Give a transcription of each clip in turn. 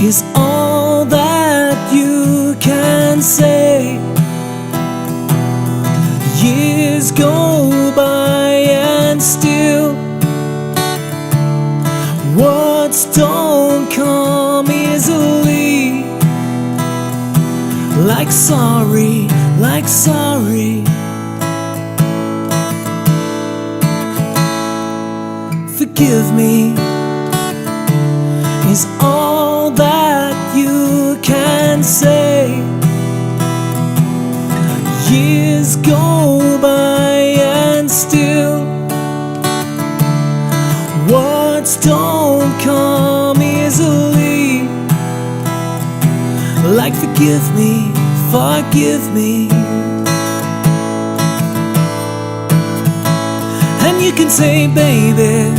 is all that you can say. Years go by and still words don't come easily. Like sorry, like sorry. Forgive me is all that you can say. Years go by and still words don't come easily. Like forgive me, forgive me. And you can say, baby,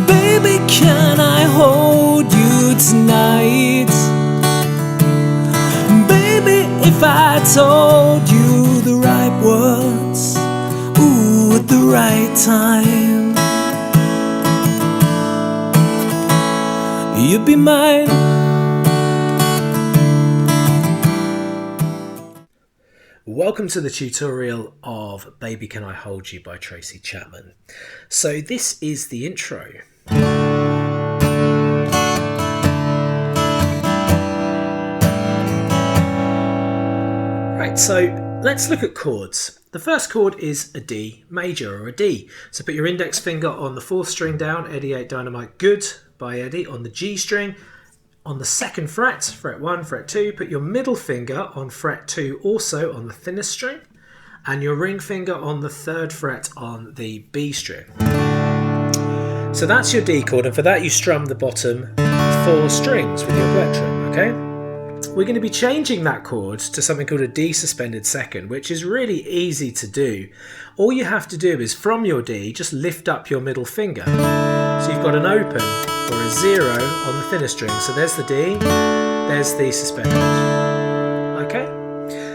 baby, can I hold you tonight? Baby, if I told you the right words, ooh, at the right time, you'd be mine. Welcome to the tutorial of Baby Can I Hold You by Tracy Chapman. So this is the intro. Right, so let's look at chords. The first chord is a D major or a D. So put your index finger on the 4th string down, EADGBE Dynamite Good by Eddie, on the G string. On the 2nd fret, fret 1, fret 2, put your middle finger on fret 2 also on the thinnest string, and your ring finger on the 3rd fret on the B string. So that's your D chord, and for that you strum the bottom 4 strings with your plectrum, okay? We're going to be changing that chord to something called a D suspended second, which is really easy to do. All you have to do is from your D, just lift up your middle finger. So you've got an open or a 0 on the thinner string. So there's the D, there's the suspended. Okay?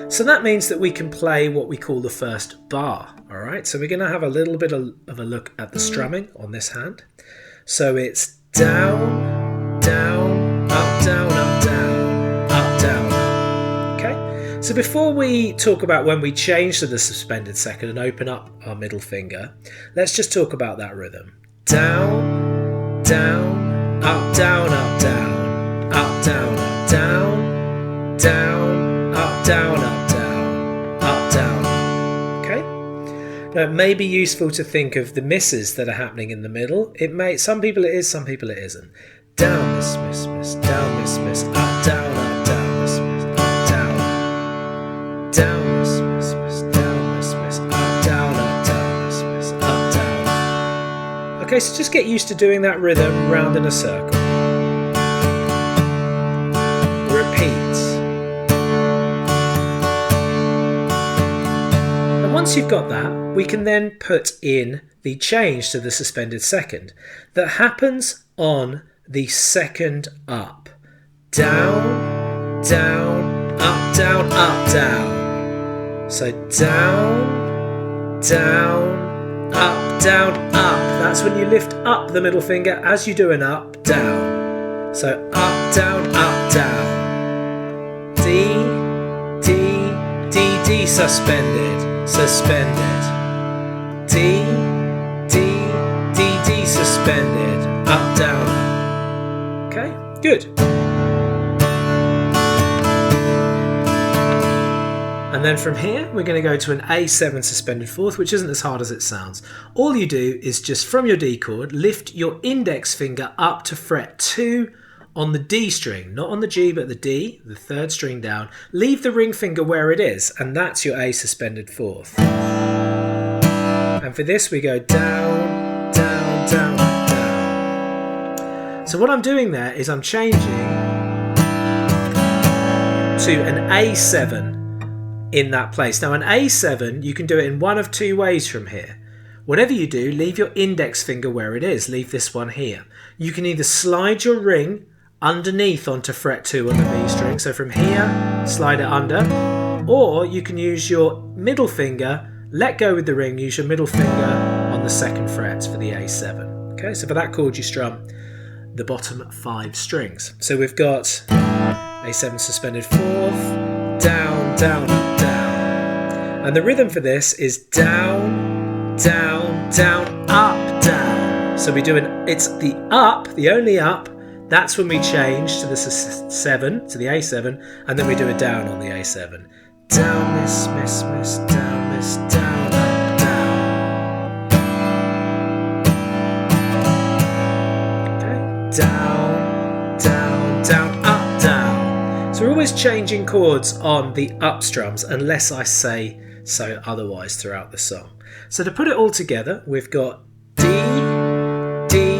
So that means that we can play what we call the first bar. Alright, so we're going to have a little bit of a look at the strumming on this hand. So it's down, down, up, down, up, down, up, down, up. Okay? So before we talk about when we change to the suspended second and open up our middle finger, let's just talk about that rhythm. Down, down, up, down, up, down, up, down, up, down, down, up, down, up, down, up, down. Okay? Now it may be useful to think of the misses that are happening in the middle. It may, some people it is, some people it isn't. Down, miss, miss, miss, down, miss, miss, up, down, miss, miss, up, down, down, miss, miss, miss, down, miss, miss, up, down, miss, miss, up, down. Okay, so just get used to doing that rhythm round in a circle. Repeat. And once you've got that, we can then put in the change to the suspended second that happens on the second up. Down, down, up, down, up, down. So down, down, up, down, up. That's when you lift up the middle finger as you do an up, down. So up, down, up, down. D, D, D, D, suspended, suspended. D, D, D, D, suspended, up, down, up. Okay, good. And then from here, we're going to go to an A7 suspended 4th, which isn't as hard as it sounds. All you do is just from your D chord, lift your index finger up to fret 2 on the D string, not on the G, but the D, the 3rd string down. Leave the ring finger where it is, and that's your A suspended 4th. And for this, we go down, down, down, down. So what I'm doing there is I'm changing to an A7 in that place. Now an A7, you can do it in one of 2 ways from here. Whatever you do, leave your index finger where it is. Leave this one here. You can either slide your ring underneath onto fret 2 on the B string. So from here, slide it under. Or you can use your middle finger, let go with the ring, use your middle finger on the 2nd fret for the A7. Okay, so for that chord you strum the bottom 5 strings. So we've got A7 suspended 4th, down, down, up, down. And the rhythm for this is down, down, down, up, down. So we do it's the up, the only up. That's when we change to the 7, to the A7, and then we do a down on the A7. Down, miss, miss, miss, down, miss, down, up, down. Okay, down, down, down, up, down. So we're always changing chords on the up strums unless I say so otherwise throughout the song. So to put it all together, we've got D, D,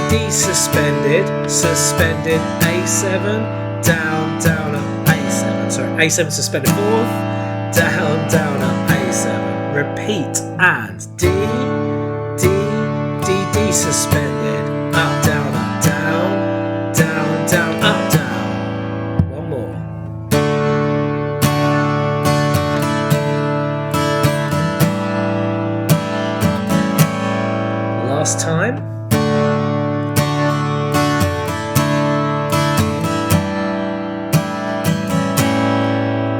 D suspended, suspended, A7, down, down, up, A7. Sorry, A7 suspended 4th, down, down, up, A7. Repeat, and D, D, D, D suspended, up, down, up, down, down, down, up, down. One more. Last time.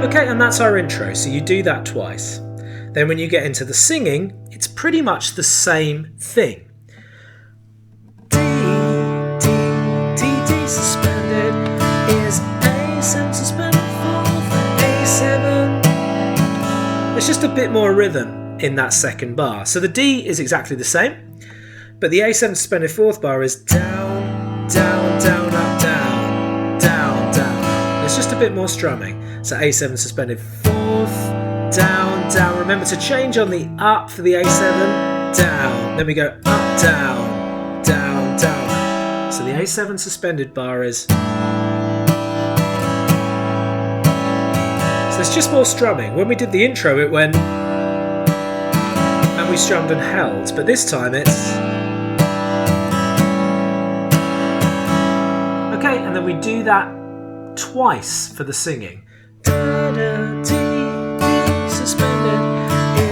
Okay, and that's our intro, so you do that twice. Then when you get into the singing, it's pretty much the same thing. D, D, D, D suspended is A7 suspended 4th, A7. There's just a bit more rhythm in that second bar. So the D is exactly the same, but the A7 suspended 4th bar is down, down, down, up, down, down, down. There's just a bit more strumming. So A7 suspended 4th, down, down. Remember to change on the up for the A7, down. Then we go up, down, down, down. So the A7 suspended bar is... So it's just more strumming. When we did the intro, it went... and we strummed and held. But this time it's... Okay, and then we do that twice for the singing. Da, da, D, D suspended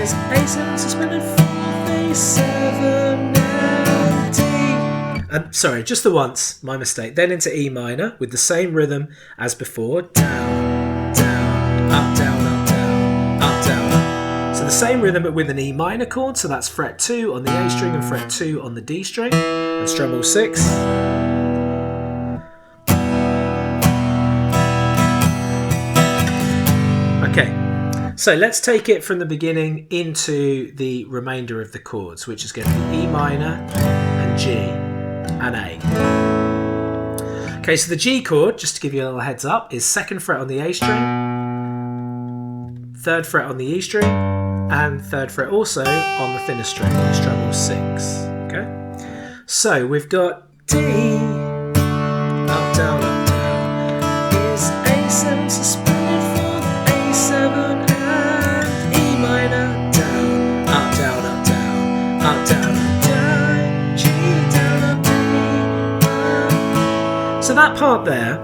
is A7 suspended 4th, A7 and D. And sorry, just the once, my mistake. Then into E minor with the same rhythm as before. Down, down, up, down, up, down, up, down, up. So the same rhythm but with an E minor chord. So that's fret 2 on the A string and fret 2 on the D string. And strum all 6. Okay, so let's take it from the beginning into the remainder of the chords, which is going to be E minor and G and A. Okay, so the G chord, just to give you a little heads up, is 2nd fret on the A string, 3rd fret on the E string, and 3rd fret also on the thinner string, strum all 6. Okay, so we've got D, up, down, is A7 suspended 7 and E minor, down, up, down, up, down, up, down, up, down, G, down, up, down. So that part there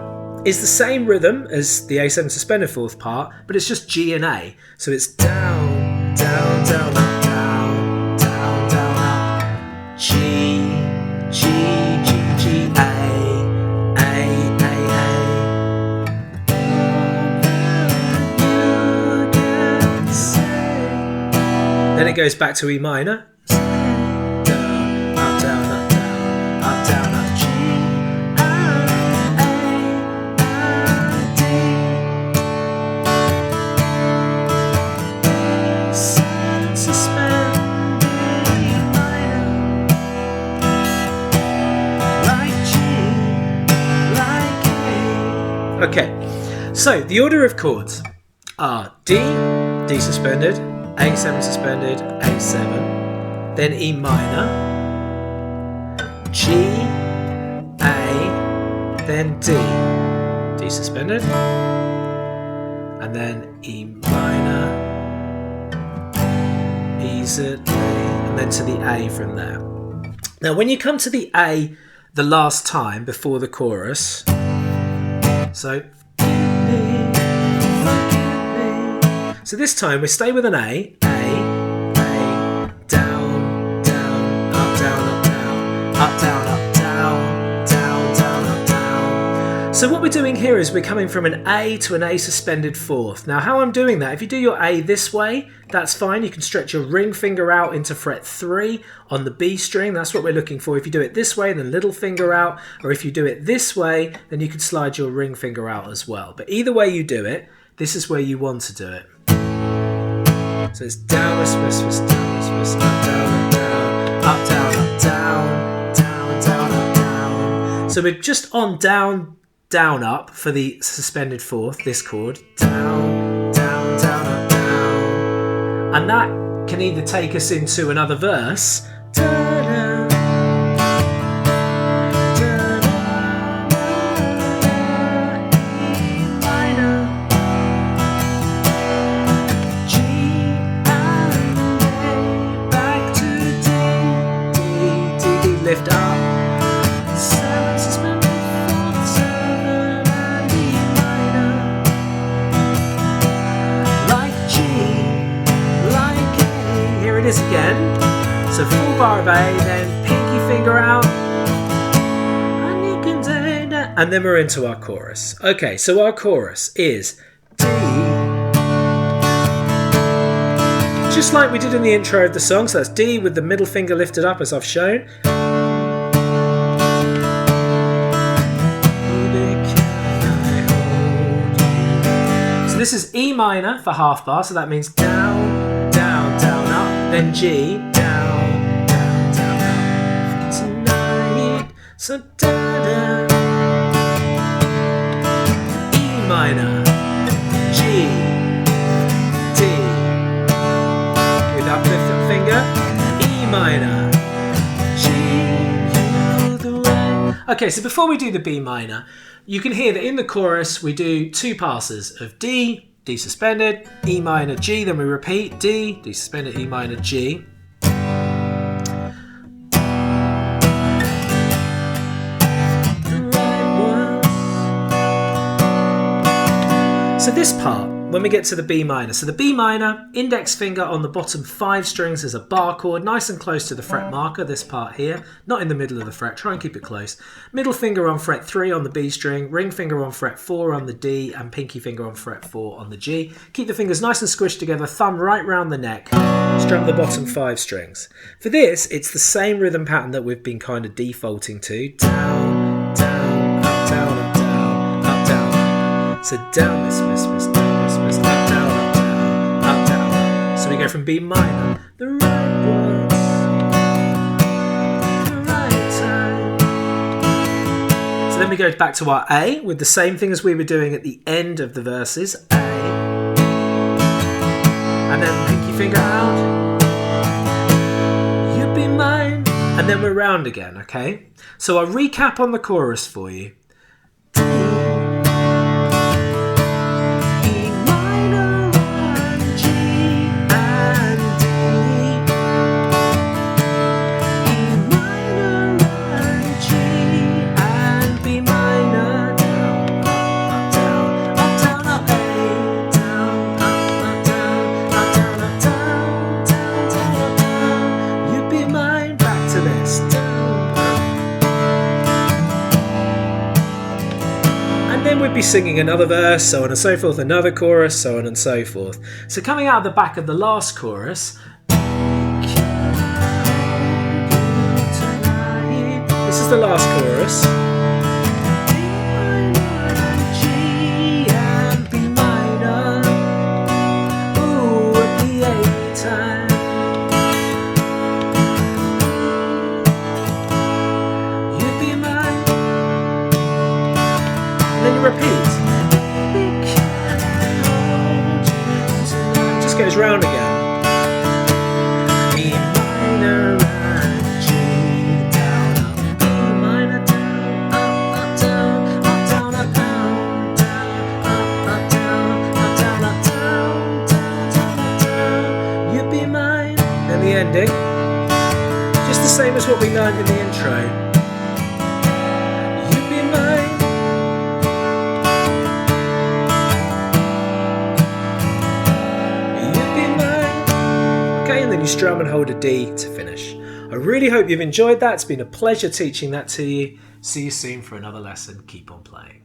is the same rhythm as the A7 suspended 4th part, but it's just G and A. So it's down, down, down, up, down, down, down, up, G, G, G, G, A. Then it goes back to E minor. Down, up, down, up, down, up, down, up, G, A, D. Suspended E minor, like G, like A. Okay, so the order of chords are D, D suspended, A7 suspended, A7, then E minor, G, A, then D, D suspended, and then E minor, E Z, A, and then to the A from there. Now when you come to the A the last time before the chorus, so this time we stay with an A, down, down, up, down, up, down, up, down, up, down, So what we're doing here is we're coming from an A to an A suspended fourth. Now how I'm doing that, if you do your A this way, that's fine. You can stretch your ring finger out into fret 3 on the B string. That's what we're looking for. If you do it this way, then little finger out. Or if you do it this way, then you can slide your ring finger out as well. But either way you do it, this is where you want to do it. So it's down, up, down, up, down, up, down, up, down, down, down, up, down. So we're just on down, down, up for the suspended fourth, this chord. Down, down, down, up, down. And that can either take us into another verse. Da-da, lift up, 7 suspended fourth, 7 and E minor, like G, like A. Here it is again. So full bar of A, then pinky finger out, and you can take that. And then we're into our chorus. Okay, so our chorus is D, just like we did in the intro of the song. So that's D with the middle finger lifted up, as I've shown. This is E minor for half bar, so that means down, down, down, up, then G, down, down, down, up, tonight, so da-da, E minor, G, D, with uplifted finger, E minor, G, the way. Okay, so before we do the B minor, you can hear that in the chorus we do 2 passes of D, D suspended, E minor, G, then we repeat D, D suspended, E minor, G. So this part, when we get to the B minor, so the B minor, index finger on the bottom 5 strings is a bar chord, nice and close to the fret marker, this part here, not in the middle of the fret, try and keep it close. Middle finger on fret 3 on the B string, ring finger on fret 4 on the D, and pinky finger on fret 4 on the G. Keep the fingers nice and squished together, thumb right round the neck, strum the bottom 5 strings. For this, it's the same rhythm pattern that we've been kind of defaulting to, down, down, up, down, up, down, up, down. So down, miss, miss, miss, down, miss, miss, up, down, up, down, up, down, up. So we go from B minor, the right words, the right time. So then we go back to our A with the same thing as we were doing at the end of the verses, A, and then pinky finger out, you be mine, and then we're round again, okay? So I'll recap on the chorus for you. We'd be singing another verse, so on and so forth, another chorus, so on and so forth. So coming out of the back of the last chorus, this is the last chorus. G and B minor, ooh, at the A time. You'd be mine. Then you repeat. Just goes round again. E minor and G, down, up, E minor, down, up, down, up, down, up, down, down, up, down, up, down, up, down, down, down, up, down. You'd be mine. And the ending, just the same as what we learned in the intro. You'd be mine. And then you strum and hold a D to finish. I really hope you've enjoyed that. It's been a pleasure teaching that to you. See you soon for another lesson. Keep on playing.